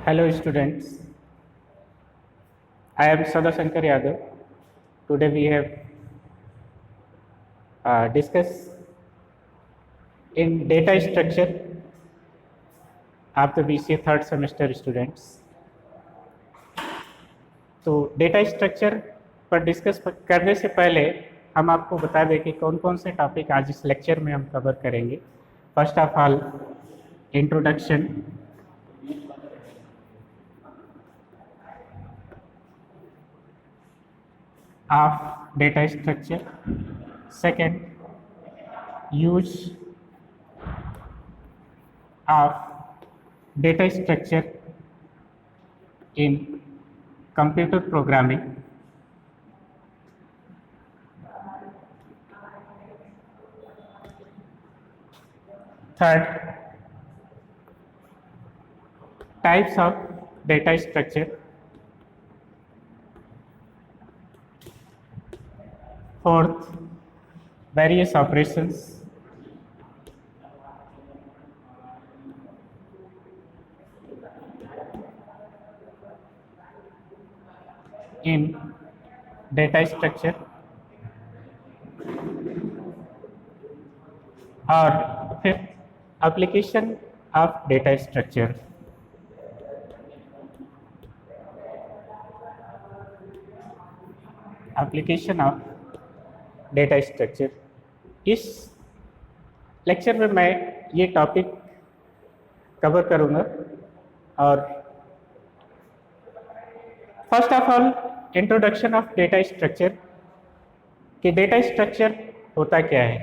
Hello students, I am Sadashankar Yadav. Today we have discussed in data structure of the BCA third semester students. तो data structure पर discuss करने से पहले हम आपको बता दें कि कौन कौन से टॉपिक आज इस लेक्चर में हम कवर करेंगे. First of all introduction, of data structure. Second, use of data structure in computer programming. Third, types of data structure. Fourth, various operations. In data structure. और फिर application of data structure. Application of data structure. इस lecture में मैं ये topic cover करूँगा. और first of all introduction of data structure, कि data structure होता क्या है.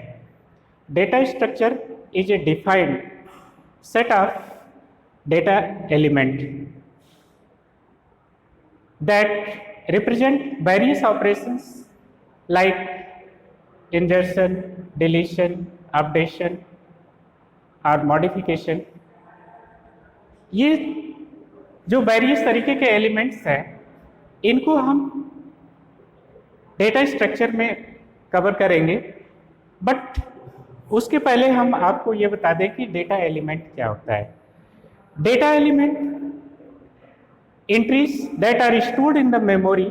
Data structure is a defined set of data element that represent various operations like insertion, deletion, updation और modification. ये जो वेरियस तरीके के एलिमेंट्स हैं, इनको हम डेटा स्ट्रक्चर में कवर करेंगे. बट उसके पहले हम आपको ये बता दें कि डेटा एलिमेंट क्या होता है. Data element entries that are stored in the memory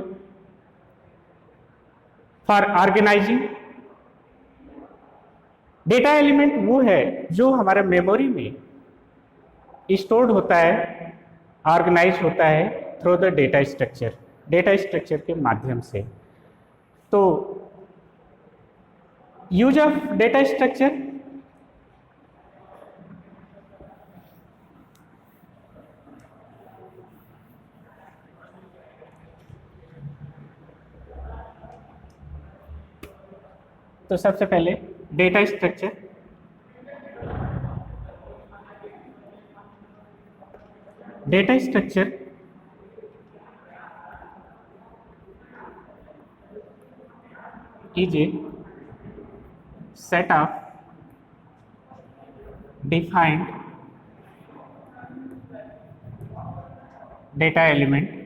for organising. Data element वो है जो हमारे मेमोरी में स्टोर्ड होता है, ऑर्गेनाइज होता है through the data structure, data structure के माध्यम से. तो यूज ऑफ डेटा स्ट्रक्चर, तो सबसे पहले data structure. Data structure is a set of defined data element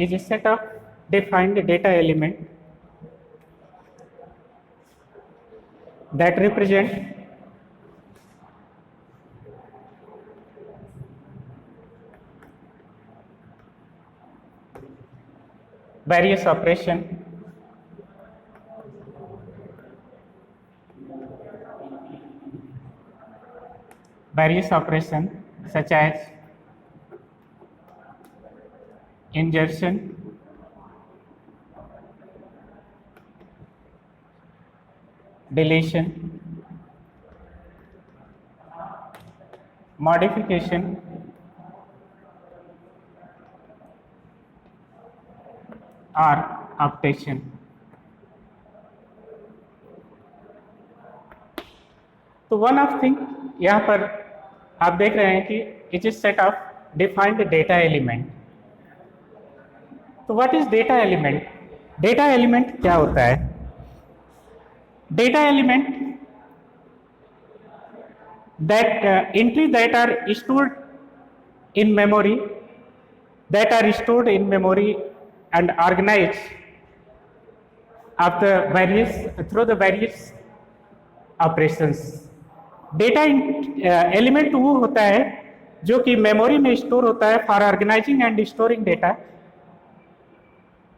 is a set of defined data element that represent various operation such as insertion, deletion, modification, और updation. तो one of thing यहाँ पर आप देख रहे हैं कि it is set of defined data element. तो what is data element. Data element क्या होता है. Data element that entry that are stored in memory, that are stored in memory and organized of the various through the various operations. Data element वो होता है जो कि memory में store होता है for organising and storing data,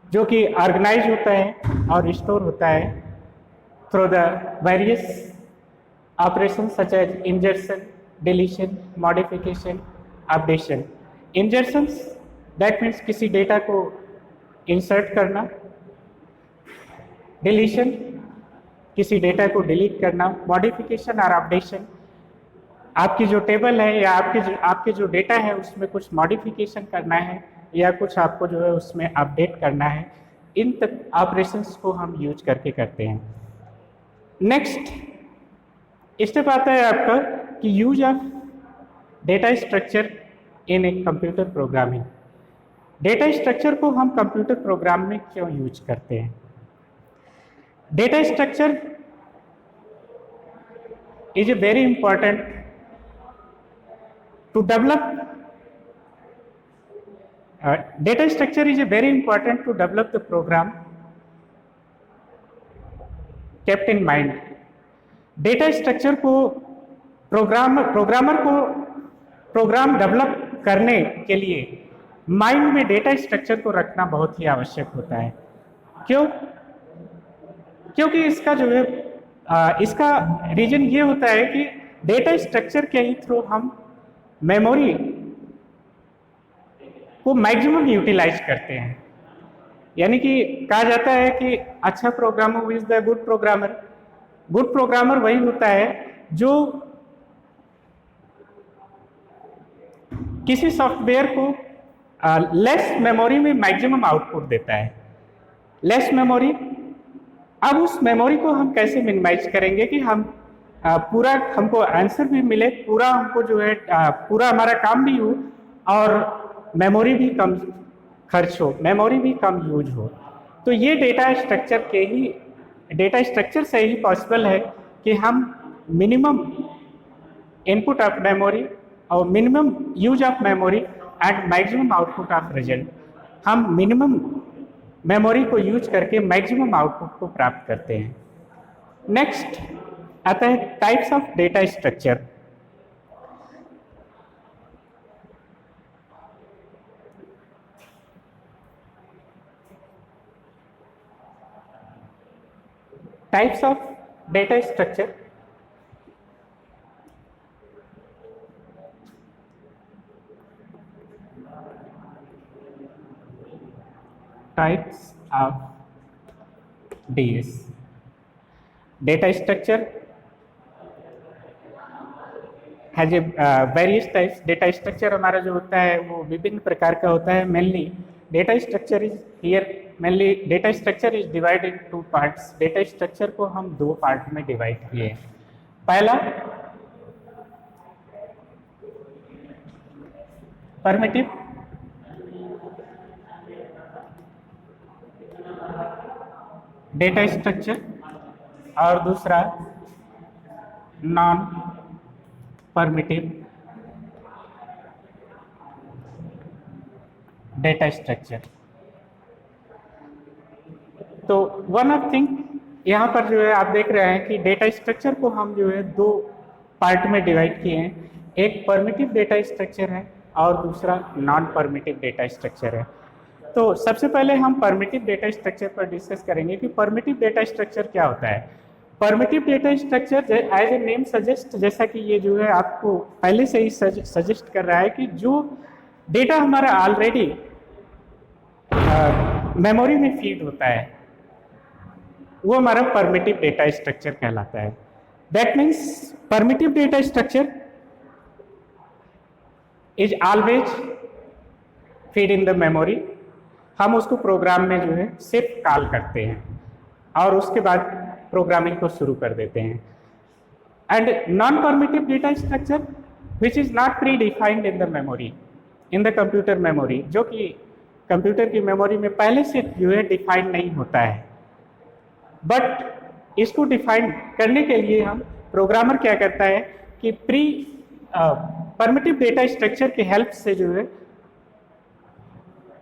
जो कि ऑर्गेनाइज होता है और स्टोर होता है through the various operation such as insertion, deletion, modification, updation. Insertions that means किसी डेटा को इंसर्ट करना, डिलीशन किसी डेटा को डिलीट करना, मॉडिफिकेशन और अपडेशन आपकी जो टेबल है या आपके जो डेटा है उसमें कुछ मॉडिफिकेशन करना है या कुछ आपको जो है उसमें अपडेट करना है, इन तक ऑपरेशंस को हम यूज करके करते हैं। नेक्स्ट स्टेप आता है आपका कि use of data structure in a computer programming. Data structure को हम कंप्यूटर प्रोग्राम में क्यों यूज करते हैं? Data structure is a very important to develop data structure is a very important to develop the program kept in mind। Data structure को programmer को programme develop करने के लिए माइंड में डेटा स्ट्रक्चर को रखना बहुत ही आवश्यक होता है। क्यों? क्योंकि इसका जो है इसका रीजन ये होता है कि डेटा स्ट्रक्चर के ही थ्रू हम मेमोरी को मैक्सिमम यूटिलाइज करते हैं। यानी कि कहा जाता है कि अच्छा programmer is the good programmer. Good programmer वही होता है जो किसी सॉफ्टवेयर को लेस मेमोरी में मैक्सिमम आउटपुट देता है। लेस मेमोरी, अब उस मेमोरी को हम कैसे मिनिमाइज करेंगे कि हम पूरा हमको आंसर भी मिले, पूरा हमको जो है पूरा हमारा काम भी हो और मेमोरी भी कम खर्च हो, मेमोरी भी कम यूज हो। तो ये डेटा स्ट्रक्चर से ही पॉसिबल है कि हम मिनिमम इनपुट ऑफ मेमोरी और minimum use of memory and maximum output of result, हम मिनिमम मेमोरी को यूज करके मैक्सिमम आउटपुट को प्राप्त करते हैं। नेक्स्ट आता है types of data structure. Types of data structure. Types of DS data structure has a various types। data structure हमारा जो होता है वो विभिन्न प्रकार का होता है। mainly data structure is here mainly data structure is divided in two parts। data structure को हम दो पार्ट में डिवाइड किए हैं। पहला परमिटिव डेटा स्ट्रक्चर और दूसरा नॉन परमिटिव डेटा स्ट्रक्चर। तो वन ऑफ थिंग यहाँ पर जो है आप देख रहे हैं कि डेटा स्ट्रक्चर को हम जो है दो पार्ट में डिवाइड किए हैं। एक परमिटिव डेटा स्ट्रक्चर है और दूसरा नॉन परमिटिव डेटा स्ट्रक्चर है। तो सबसे पहले हम परमिटिव डेटा स्ट्रक्चर पर डिस्कस करेंगे कि परमिटिव डेटा स्ट्रक्चर क्या होता है। Primitive data structure as a name suggest, जैसा कि ये जो है आपको पहले से ही सजेस्ट कर रहा है कि जो डेटा हमारा ऑलरेडी मेमोरी में फीड होता है वो हमारा परमिटिव डेटा स्ट्रक्चर कहलाता है। That means primitive data structure is always feed in the memory. हम उसको प्रोग्राम में जो है सिर्फ कॉल करते हैं और उसके बाद प्रोग्रामिंग को शुरू कर देते हैं। And non primitive data structure which is not pre defined in the memory, in the computer memory, जो कि कंप्यूटर की मेमोरी में पहले से जो है डिफाइंड नहीं होता है। बट इसको डिफाइन करने के लिए हम प्रोग्रामर क्या करता है कि प्री परमिटिव डेटा स्ट्रक्चर की हेल्प से जो है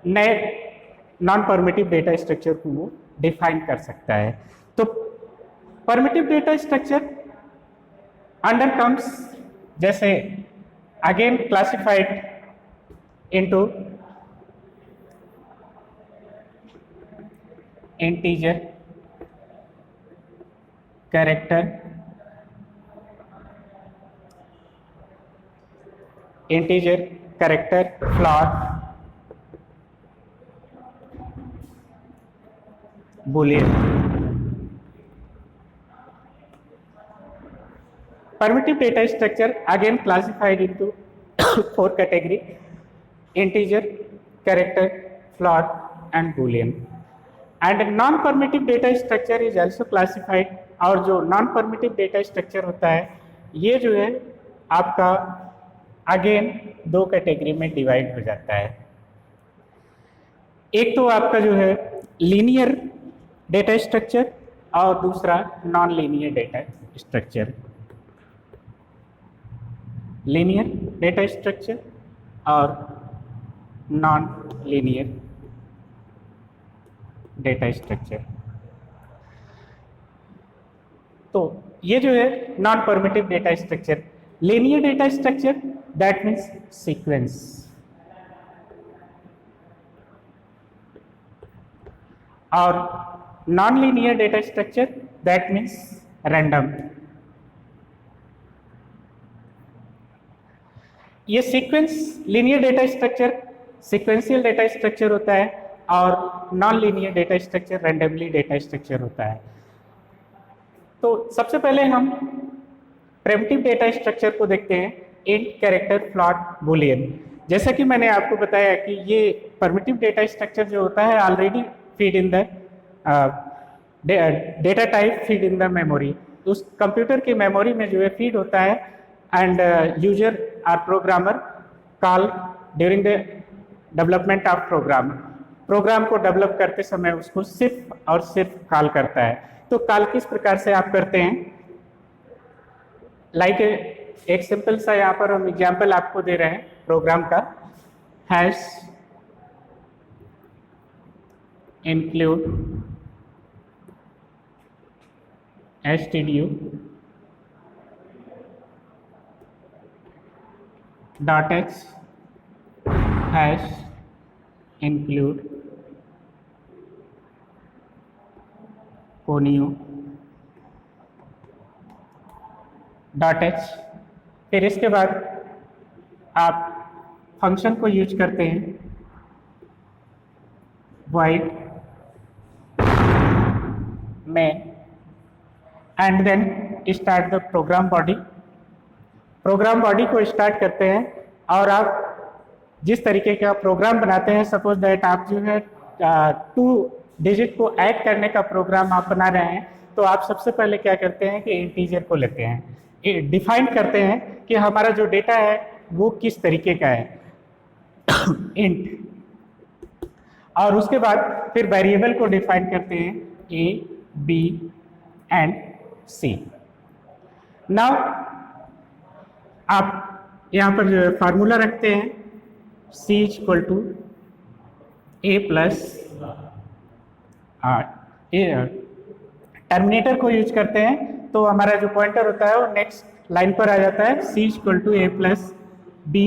नए नॉन परमिटिव डेटा स्ट्रक्चर को वो डिफाइन कर सकता है। तो primitive data structure under comes जैसे again classified into integer, character, integer, character, float, boolean. Primitive data structure again classified into four category: integer, character, float, and boolean. And non-permittive data structure is also classified. और जो non-permittive data structure होता है ये जो है आपका again दो category में डिवाइड हो जाता है। एक तो आपका जो है लीनियर डेटा स्ट्रक्चर और दूसरा non linear data structure. Linear data structure और नॉन लीनियर डेटा स्ट्रक्चर। तो ये जो है non primitive data structure. Linear data structure that means sequence, और non linear data structure that means random. ये sequence linear data structure sequential data structure होता है और non linear data structure randomly data structure होता है। तो सबसे पहले हम प्रिमिटिव डेटा स्ट्रक्चर को देखते हैं, इंट, कैरेक्टर, फ्लोट, बूलियन। जैसा कि मैंने आपको बताया कि ये प्रिमिटिव डेटा स्ट्रक्चर जो होता है already feed in the data type feed in the memory, उस कंप्यूटर की मेमोरी में जो है फीड होता है and user or programmer call during the development of program को डेवलप करते समय उसको सिर्फ और सिर्फ कॉल करता है। तो कॉल किस प्रकार से आप करते हैं, लाइक एक सिंपल सा यहाँ पर हम एग्जाम्पल आपको दे रहे हैं प्रोग्राम का, hash include stdu .h hash include conio .h। फिर इसके बाद आप फंक्शन को यूज करते हैं void main and then start the program body. Program body को स्टार्ट करते हैं और आप जिस तरीके का प्रोग्राम बनाते हैं, सपोज दैट आप जो है 2 डिजिट को ऐड करने का प्रोग्राम आप बना रहे हैं, तो आप सबसे पहले क्या करते हैं कि इंटीजर को लेते हैं, डिफाइन करते हैं कि हमारा जो डेटा है वो किस तरीके का है इंट, और उसके बाद फिर वेरिएबल को डिफाइन करते हैं A, B and C. Now आप यहाँ पर जो है फार्मूला रखते हैं c equal to A plus terminator को यूज करते हैं, तो हमारा जो पॉइंटर होता है वो नेक्स्ट लाइन पर आ जाता है c equal to A plus B,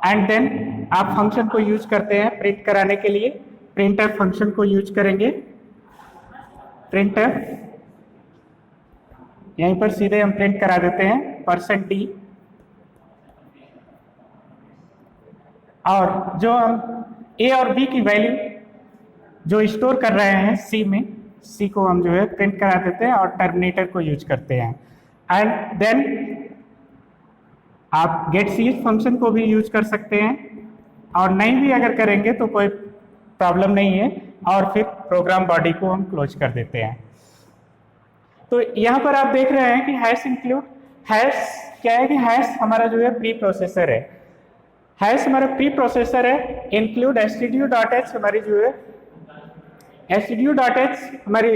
and then आप फंक्शन को यूज करते हैं प्रिंट कराने के लिए, प्रिंटफ फंक्शन को यूज करेंगे। प्रिंटफ यहीं पर सीधे हम प्रिंट करा देते हैं %d, और जो हम a और b की वैल्यू जो स्टोर कर रहे हैं c में, c को हम जो है प्रिंट करा देते हैं और टर्मिनेटर को यूज करते हैं। एंड देन आप गेट ch फंक्शन को भी यूज कर सकते हैं, और नहीं भी अगर करेंगे तो कोई प्रॉब्लम नहीं है, और फिर प्रोग्राम बॉडी को हम क्लोज कर देते हैं। तो यहाँ पर आप देख रहे हैं कि हैश इंक्लूड, हैश क्या है कि हैश हमारा जो है प्री प्रोसेसर है, हैश हमारा प्री प्रोसेसर है। इंक्लूड stdu.h हमारी जो है stdu.h हमारी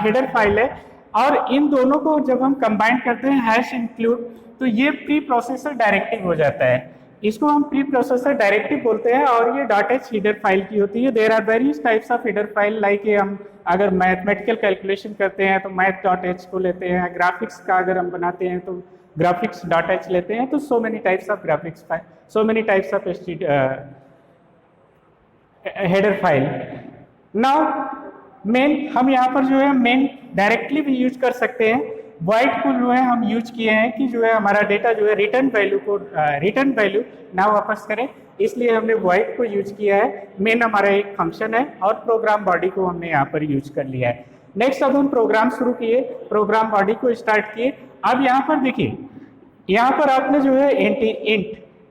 हेडर फाइल है, और इन दोनों को जब हम कंबाइन करते हैं हैश इंक्लूड, तो ये प्री प्रोसेसर डायरेक्टिव हो जाता है। इसको हम प्री प्रोसेसर डायरेक्टिव बोलते हैं और ये .h हीडर फाइल की होती है। There are various types of header file, like हम अगर मैथमेटिकल कैलकुलेशन करते हैं तो मैथ.h को लेते हैं, ग्राफिक्स का अगर हम बनाते हैं तो graphics.h लेते हैं। तो so many types of graphics file, so many types of header file. Now main हम यहाँ पर जो है मेन डायरेक्टली भी यूज कर सकते हैं। वॉइड को जो है हम यूज किए हैं कि जो है हमारा डेटा जो है रिटर्न वैल्यू ना वापस करें, इसलिए हमने वॉइड को यूज किया है। मेन हमारा एक फंक्शन है और प्रोग्राम बॉडी को हमने यहाँ पर यूज कर लिया है। नेक्स्ट अब हम प्रोग्राम शुरू किए, प्रोग्राम बॉडी को स्टार्ट किए। अब यहाँ पर देखिए, यहाँ पर आपने जो है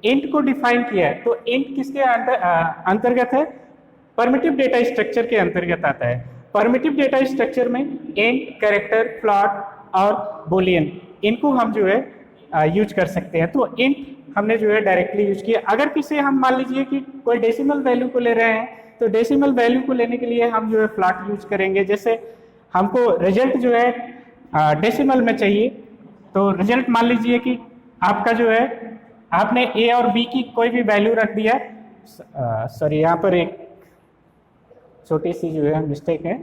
इंट को डिफाइन किया है। तो इंट किसके अंतर्गत है? परमिटिव डेटा स्ट्रक्चर के अंतर्गत आता है। परमिटिव डेटा स्ट्रक्चर में इंट, कैरेक्टर, फ्लॉट और बुलियन, इनको हम जो है यूज कर सकते हैं। तो इंट हमने जो है डायरेक्टली यूज किया। अगर किसी हम मान लीजिए कि कोई डेसिमल वैल्यू को ले रहे हैं तो डेसिमल वैल्यू को लेने के लिए हम जो है फ्लॉट यूज करेंगे। जैसे हमको रिजल्ट जो है डेसिमल में चाहिए, तो रिजल्ट मान लीजिए कि आपका जो है आपने ए और बी की कोई भी वैल्यू रख दिया। सॉरी, यहाँ पर एक छोटी सी जो है मिस्टेक है।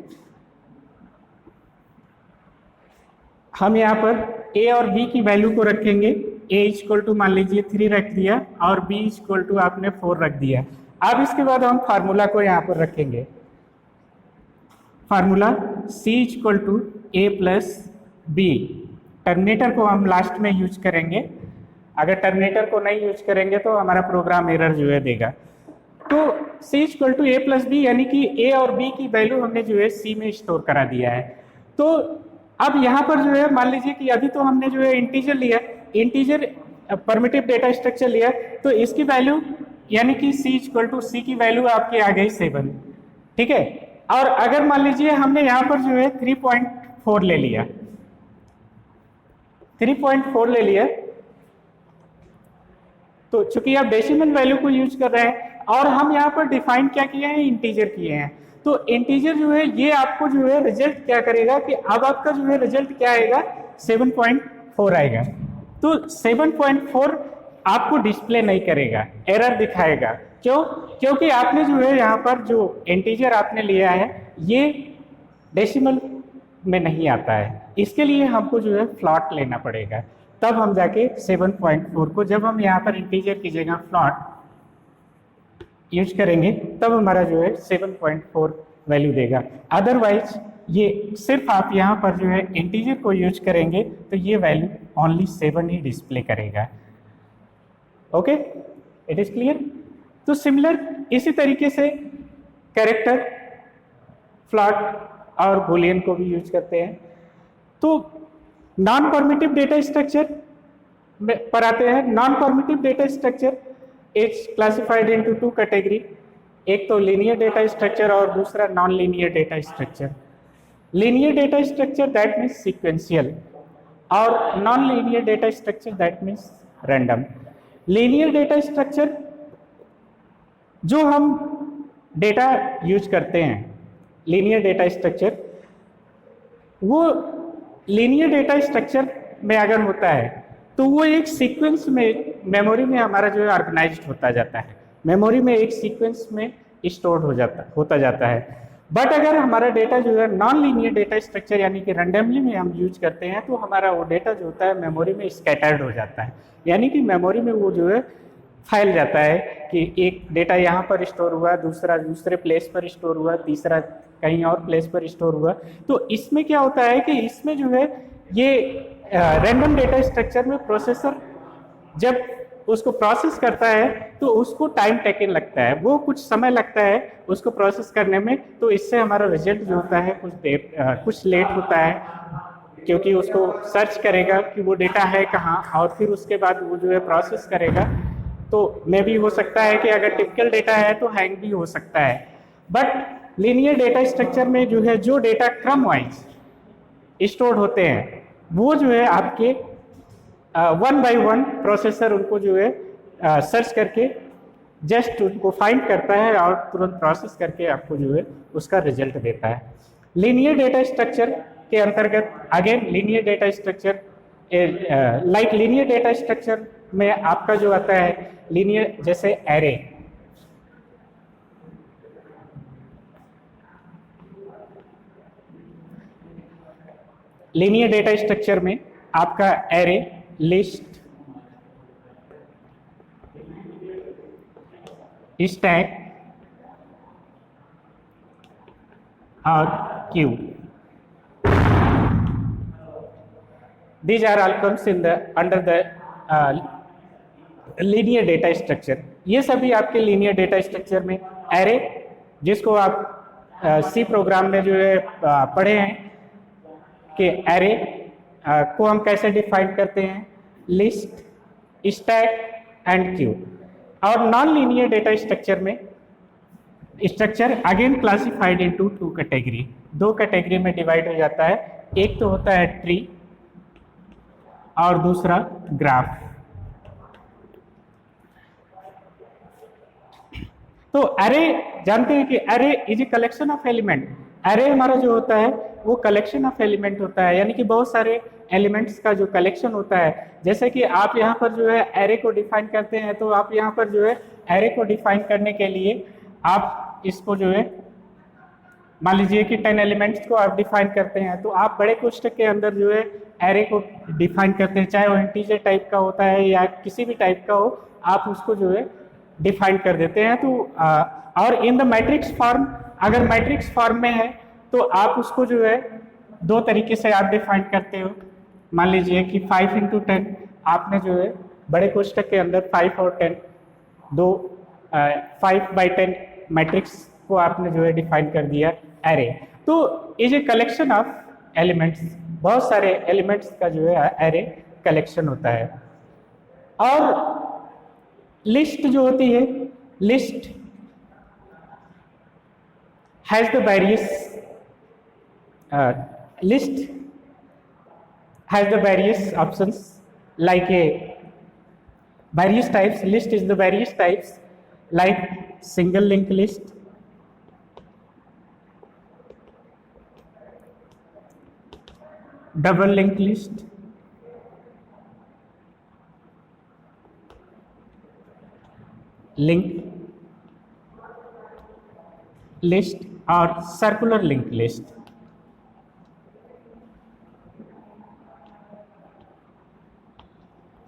हम यहाँ पर ए और बी की वैल्यू को रखेंगे। ए इक्वल टू मान लीजिए 3 रख दिया और बी इक्वल टू आपने 4 रख दिया। अब इसके बाद हम फार्मूला को यहाँ पर रखेंगे। Formula C equal to A plus B. Terminator को हम लास्ट में यूज करेंगे। अगर टर्मिनेटर को नहीं यूज करेंगे तो हमारा प्रोग्राम एरर जो है देगा। तो C equal to A plus B, यानी कि ए और बी की वैल्यू हमने जो है C में स्टोर करा दिया है। तो अब यहाँ पर जो है मान लीजिए कि अभी तो हमने जो है इंटीजर लिया, इंटीजर परमिटिव डेटा स्ट्रक्चर लिया, तो इसकी वैल्यू यानी कि C इक्वल टू C की वैल्यू आपकी आ गई 7, ठीक है। और अगर मान लीजिए हमने यहाँ पर जो है 3.4 ले लिया, 3.4 ले लिया, तो चूंकि आप डेसिमल वैल्यू को यूज कर रहे हैं और हम यहाँ पर डिफाइन क्या किए हैं, इंटीजर किए हैं। तो इंटीजर जो है ये आपको जो है रिजल्ट क्या करेगा कि अब आपका जो है रिजल्ट क्या आएगा, 7.4 आएगा। तो 7.4 आपको डिस्प्ले नहीं करेगा, एरर दिखाएगा। क्यों? क्योंकि आपने जो है यहाँ पर जो इंटीजर आपने लिया है ये डेसिमल में नहीं आता है। इसके लिए हमको जो है फ्लॉट लेना पड़ेगा, तब हम जाके 7.4 को, जब हम यहाँ पर इंटीजर की जगह फ्लॉट यूज करेंगे तब हमारा जो है 7.4 वैल्यू देगा। अदरवाइज ये सिर्फ आप यहाँ पर जो है इंटीजर को यूज करेंगे तो ये वैल्यू ओनली 7 ही डिस्प्ले करेगा। Okay, it is clear. तो सिमिलर इसी तरीके से कैरेक्टर, फ्लॉट और बुलियन को भी यूज करते हैं। तो नॉन परमिटिव डेटा स्ट्रक्चर पर आते हैं। Non primitive data structure is classified into 2 category, एक तो लीनियर डेटा स्ट्रक्चर और दूसरा non linear data structure. Linear data structure that means sequential और non linear data structure that means random. Linear data structure जो हम data use करते हैं, linear data structure, वो लीनियर डेटा स्ट्रक्चर में अगर होता है तो वो एक सीक्वेंस में मेमोरी में हमारा जो है ऑर्गेनाइज्ड होता जाता है, मेमोरी में एक सीक्वेंस में स्टोर होता जाता है। बट अगर हमारा डेटा जो है नॉन लीनियर डेटा स्ट्रक्चर यानी कि रैंडमली में हम यूज करते हैं तो हमारा वो डेटा जो होता है मेमोरी में स्कैटर्ड हो जाता है, यानी कि मेमोरी में वो जो है फैल जाता है कि एक डेटा यहाँ पर स्टोर हुआ, दूसरा दूसरे प्लेस पर स्टोर हुआ, तीसरा कहीं और प्लेस पर स्टोर हुआ। तो इसमें क्या होता है कि इसमें जो है ये रैंडम डेटा स्ट्रक्चर में प्रोसेसर जब उसको प्रोसेस करता है तो उसको टाइम टेकन लगता है, वो कुछ समय लगता है उसको प्रोसेस करने में। तो इससे हमारा रिजल्ट जो होता है कुछ लेट होता है, क्योंकि उसको सर्च करेगा कि वो डेटा है कहाँ और फिर उसके बाद वो जो है प्रोसेस करेगा। तो मे भी हो सकता है कि अगर टिपिकल डेटा है तो हैंग भी हो सकता है। बट लीनियर डेटा स्ट्रक्चर में जो है जो डेटा क्रम वाइज स्टोर्ड होते हैं वो जो है आपके 1 by 1 प्रोसेसर उनको जो है सर्च करके जस्ट उनको फाइंड करता है और तुरंत प्रोसेस करके आपको जो है उसका रिजल्ट देता है। लीनियर डेटा स्ट्रक्चर के अंतर्गत again linear data structure like linear data structure में आपका जो आता है लीनियर, जैसे एरे, लीनियर डेटा स्ट्रक्चर में आपका एरे, लिस्ट, स्टैक और Q, these are all comes in the under the linear data structure. ये सभी आपके लीनियर डेटा स्ट्रक्चर में एरे, जिसको आप सी प्रोग्राम में जो है पढ़े हैं कि एरे को हम कैसे डिफाइन करते हैं, लिस्ट, स्टैक एंड क्यू। और नॉन लीनियर डेटा स्ट्रक्चर में structure again classified into two category, दो कैटेगरी में डिवाइड हो जाता है। एक तो होता है ट्री और दूसरा ग्राफ। तो एरे जानते हैं कि array is a collection of element. Array हमारा जो होता है वो कलेक्शन ऑफ एलिमेंट होता है, यानी कि बहुत सारे एलिमेंट्स का जो कलेक्शन होता है। जैसे कि आप यहाँ पर जो है एरे को डिफाइन करते हैं, तो आप यहाँ पर जो है एरे को डिफाइन करने के लिए आप इसको जो है मान लीजिए कि 10 एलिमेंट्स को आप डिफाइन करते हैं, तो आप बड़े कोष्ठक के अंदर जो है एरे को डिफाइन करते हैं, चाहे वो इंटीजर टाइप का होता है या किसी भी टाइप का हो, आप उसको जो है डिफाइन कर देते हैं। तो और इन द मैट्रिक्स फॉर्म, अगर मैट्रिक्स फॉर्म में है तो आप उसको जो है दो तरीके से आप डिफाइन करते हो। मान लीजिए कि 5 इंटू 10 आपने जो है बड़े कोष्ठक के अंदर 5 और 10 दो 5/10 मैट्रिक्स को आपने जो है डिफाइन कर दिया एरे। तो is a collection of elements, बहुत सारे एलिमेंट्स का जो है एरे कलेक्शन होता है। और लिस्ट जो होती है, list has the various list has the various options like a various types. List is the various types like single linked list, double linked list, linked list और circular linked list।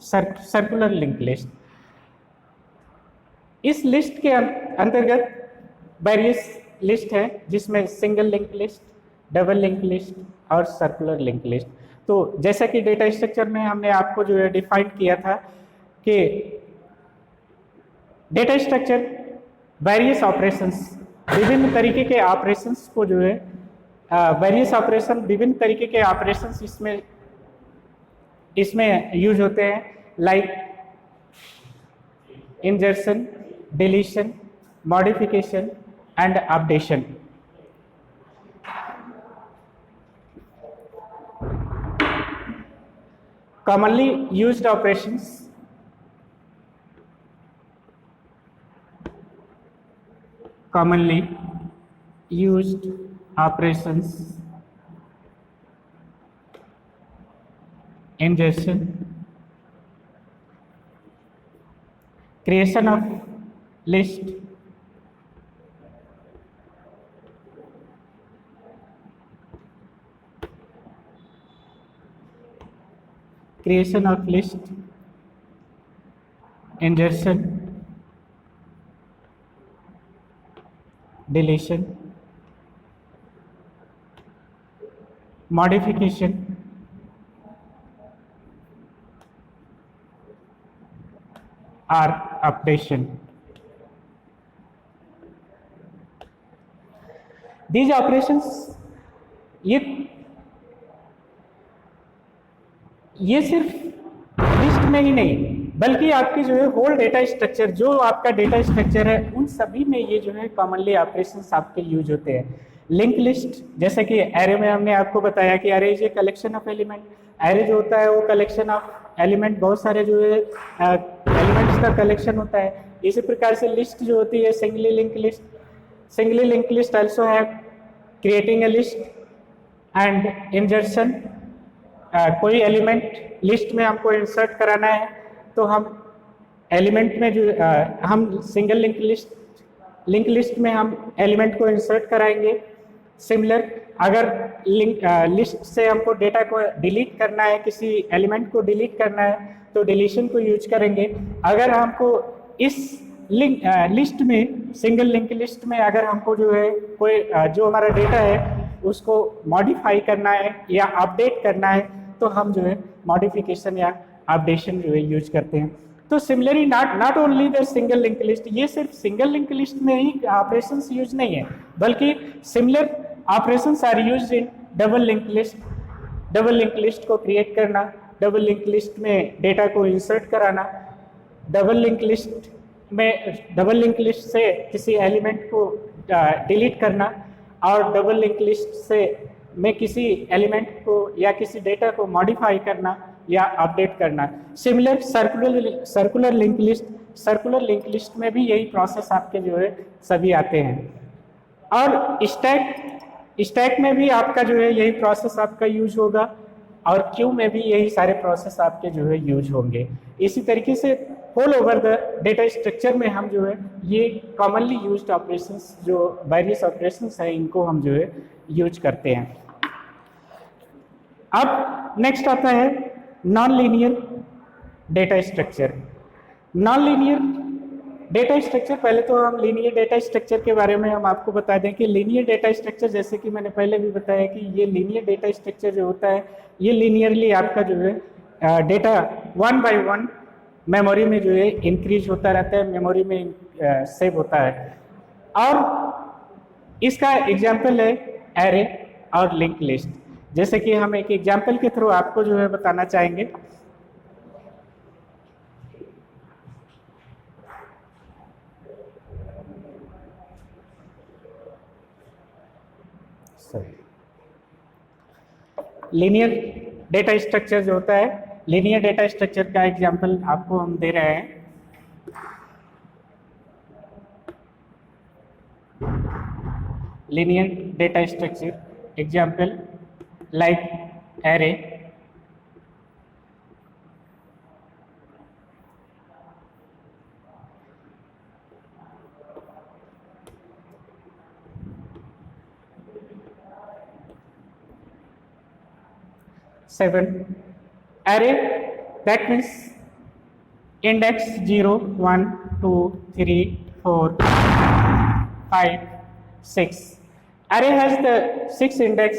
Circular link list, इस list के अंतर्गत various list है जिसमें single link list, double link list और circular link list. तो जैसा कि डेटा स्ट्रक्चर में हमने आपको जो है डिफाइन किया था कि डेटा स्ट्रक्चर वेरियस ऑपरेशंस, विभिन्न तरीके के ऑपरेशंस को जो है वेरियस ऑपरेशन, विभिन्न तरीके के ऑपरेशंस इसमें यूज होते हैं, like इंजर्शन, deletion, modification and updation. commonly used operations ingestion, creation of list, ingestion, deletion, modification, or updation. These operations ये सिर्फ लिस्ट में ही नहीं बल्कि आपकी जो है होल डेटा स्ट्रक्चर, जो आपका डेटा स्ट्रक्चर है उन सभी में ये जो है कॉमनली ऑपरेशंस आपके यूज होते हैं। लिंक लिस्ट, जैसे कि एरे में हमने आपको बताया कि array is a collection of element. Array जो होता है वो कलेक्शन ऑफ एलिमेंट, बहुत सारे जो है एलिमेंट्स का कलेक्शन होता है। इसी प्रकार से लिस्ट जो होती है singly link list, singly link list also है creating a list and insertion, कोई एलिमेंट लिस्ट में हमको इंसर्ट कराना है तो हम एलिमेंट में जो हम सिंगल लिंक लिस्ट में हम एलिमेंट को इंसर्ट कराएंगे। सिमिलर अगर लिस्ट से हमको डेटा को डिलीट करना है, किसी एलिमेंट को डिलीट करना है, तो डिलीशन को यूज करेंगे। अगर हमको इस लिस्ट में, सिंगल लिंक लिस्ट में अगर हमको जो है कोई जो हमारा डेटा है उसको मॉडिफाई करना है या अपडेट करना है, तो हम जो है मॉडिफिकेशन या अपडेशन जो है यूज करते हैं। तो similarly not only the single link list, ये सिर्फ सिंगल लिंक लिस्ट में ही ऑपरेशंस यूज नहीं है, बल्कि similar operations are used in double link list. Double link list को क्रिएट करना, डबल लिंक लिस्ट में डेटा को इंसर्ट कराना, डबल लिंक लिस्ट से किसी एलिमेंट को डिलीट करना, और डबल लिंक लिस्ट से में किसी एलिमेंट को या किसी डेटा को मॉडिफाई करना या अपडेट करना। सिमिलर सर्कुलर लिंक लिस्ट में भी यही प्रोसेस आपके जो है सभी आते हैं। और स्टैक में भी आपका जो है यही प्रोसेस आपका यूज होगा, और क्यू में भी यही सारे प्रोसेस आपके जो है यूज होंगे। इसी तरीके से all over the data structure में हम जो है ये कॉमनली यूज्ड ऑपरेशंस, जो वेरियस ऑपरेशंस हैं, इनको हम जो है यूज करते हैं। अब नेक्स्ट आता है non linear data structure. Non linear data structure, पहले तो हम लीनियर डेटा स्ट्रक्चर के बारे में हम आपको बता दें कि लीनियर डेटा स्ट्रक्चर, जैसे कि मैंने पहले भी बताया कि ये लीनियर डेटा स्ट्रक्चर जो होता है, ये लीनियरली आपका जो है data one by one memory में जो है इंक्रीज होता रहता है, मेमोरी में सेव होता है। और इसका एग्जाम्पल है एरे और लिंक लिस्ट। जैसे कि हम एक एग्जाम्पल के थ्रू आपको जो है बताना चाहेंगे। लीनियर डेटा स्ट्रक्चर जो होता है, लीनियर डेटा स्ट्रक्चर का एग्जाम्पल आपको हम दे रहे हैं। Linear data structure example like array, seven array, that means index 0 1 2 3 4 5 6. Array has the 6 index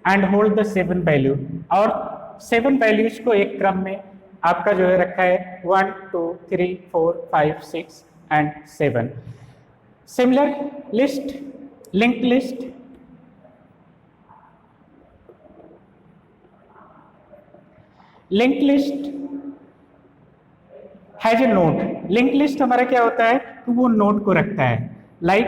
and hold the 7 value, और 7 values को एक क्रम में आपका जो है रखा है 1 2 3 4 5 6 and 7. Similar list, linked list, link list has a node. Link list हमारा क्या होता है, तो वो नोड को रखता है, like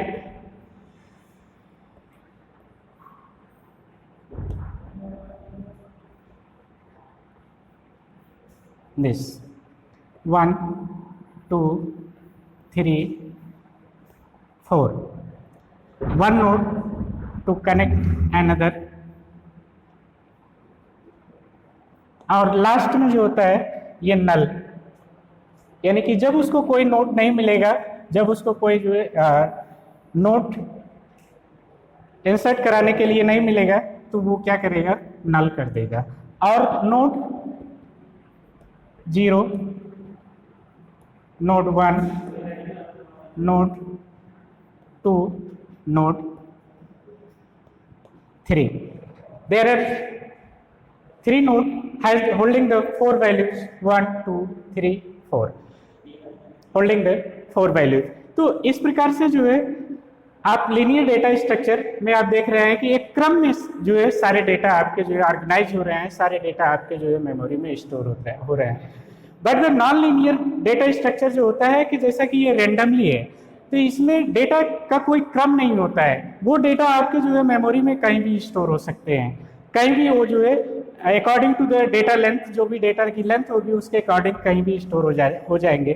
this 1 2 3 4, one node to connect another। और लास्ट में जो होता है ये नल, यानी कि जब उसको कोई नोट नहीं मिलेगा, जब उसको कोई जो है नोट इंसर्ट कराने के लिए नहीं मिलेगा, तो वो क्या करेगा, नल कर देगा। और node 0, node 1, node 2, node 3, there are 3 node has holding the 4 values 1 2 3 4, holding the 4 values। तो इस प्रकार से जो है आप लीनियर डेटा स्ट्रक्चर में आप देख रहे हैं कि एक क्रम में जो है सारे डेटा आपके जो है ऑर्गेनाइज हो रहे हैं, सारे डेटा आपके जो है मेमोरी में स्टोर हो रहे हैं। But the non linear data structure जो होता है कि जैसा कि ये रेंडमली है, तो इसमें डेटा का कोई क्रम नहीं होता है, वो डेटा आपके जो है मेमोरी में कहीं भी स्टोर हो सकते हैं, कहीं भी वो जो है according to the data length, जो भी डेटा की लेंथ होगी उसके अकॉर्डिंग कहीं भी स्टोर हो जाएंगे।